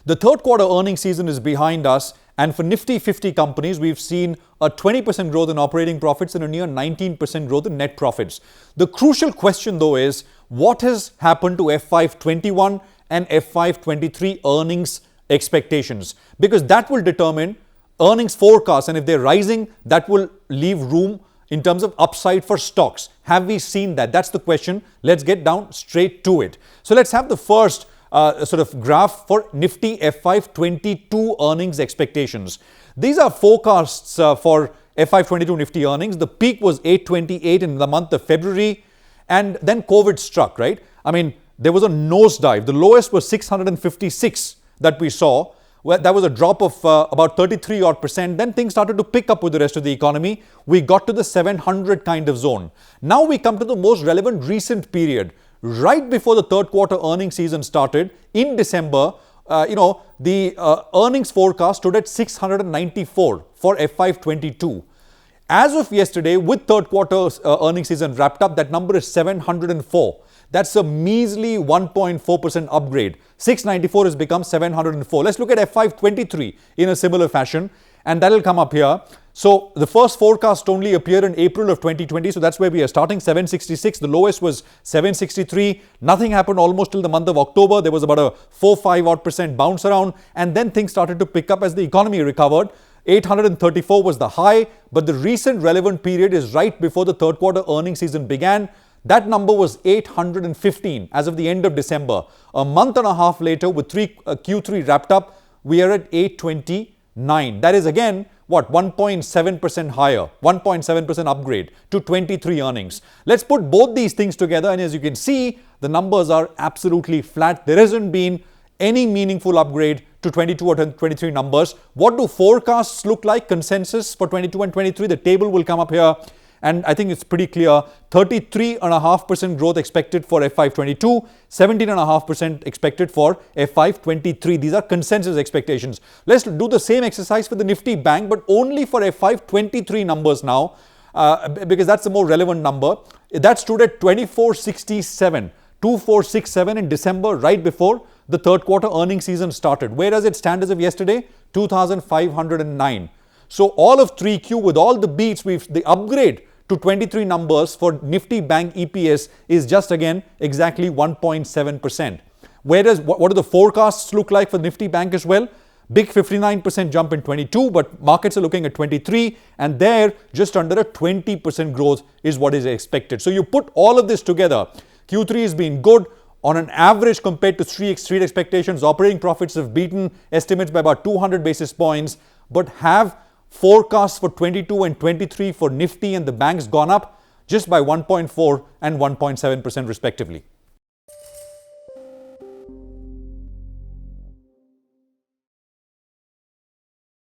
The third quarter earnings season is behind us, and for Nifty 50 companies, we've seen a 20% growth in operating profits and a near 19% growth in net profits. The crucial question, though, is what has happened to FY21 and FY23 earnings expectations? Because that will determine earnings forecasts, and if they're rising, that will leave room in terms of upside for stocks. Have we seen that? That's the question. Let's get down straight to it. So let's have the first sort of graph for Nifty FY22 earnings expectations. These are forecasts for FY22 Nifty earnings. The peak was 828 in the month of February, and then COVID struck, right? I mean, there was a nosedive. The lowest was 656 that we saw. Well, that was a drop of about 33 odd percent. Then things started to pick up with the rest of the economy. We got to the 700 kind of zone. Now we come to the most relevant recent period. Right before the third quarter earnings season started in December, the earnings forecast stood at 694 for FY22. As of yesterday, with third quarter earnings season wrapped up, that number is 704. That's a measly 1.4% upgrade. 694 has become 704. Let's look at FY23 in a similar fashion, and that'll come up here. So the first forecast only appeared in April of 2020. So that's where we are starting, 766. The lowest was 763. Nothing happened almost till the month of October. There was about a 4-5 odd percent bounce around, and then things started to pick up as the economy recovered. 834 was the high, but the recent relevant period is right before the third quarter earnings season began. That number was 815 as of the end of December. A month and a half later, with Q3 wrapped up, we are at 829. That is again, what, 1.7% higher, 1.7% upgrade to 23 earnings. Let's put both these things together, and as you can see, the numbers are absolutely flat. There hasn't been any meaningful upgrade to 22 or 23 numbers. What do forecasts look like? Consensus for 22 and 23. The table will come up here. And I think it's pretty clear, 33.5% growth expected for FY22, 17.5% expected for FY23. These are consensus expectations. Let's do the same exercise for the Nifty Bank, but only for FY23 numbers now, because that's the more relevant number. That stood at 2467 in December, right before the third quarter earnings season started. Where does it stand as of yesterday? 2509. So all of 3Q with all the beats, the upgrade to 23 numbers for Nifty Bank EPS is just again exactly 1.7%. What do the forecasts look like for Nifty Bank as well? Big 59% jump in 22, but markets are looking at 23, and there just under a 20% growth is what is expected. So you put all of this together, Q3 has been good. On an average compared to street expectations, operating profits have beaten estimates by about 200 basis points, but have forecasts for 22 and 23 for Nifty and the banks gone up just by 1.4 and 1.7% respectively.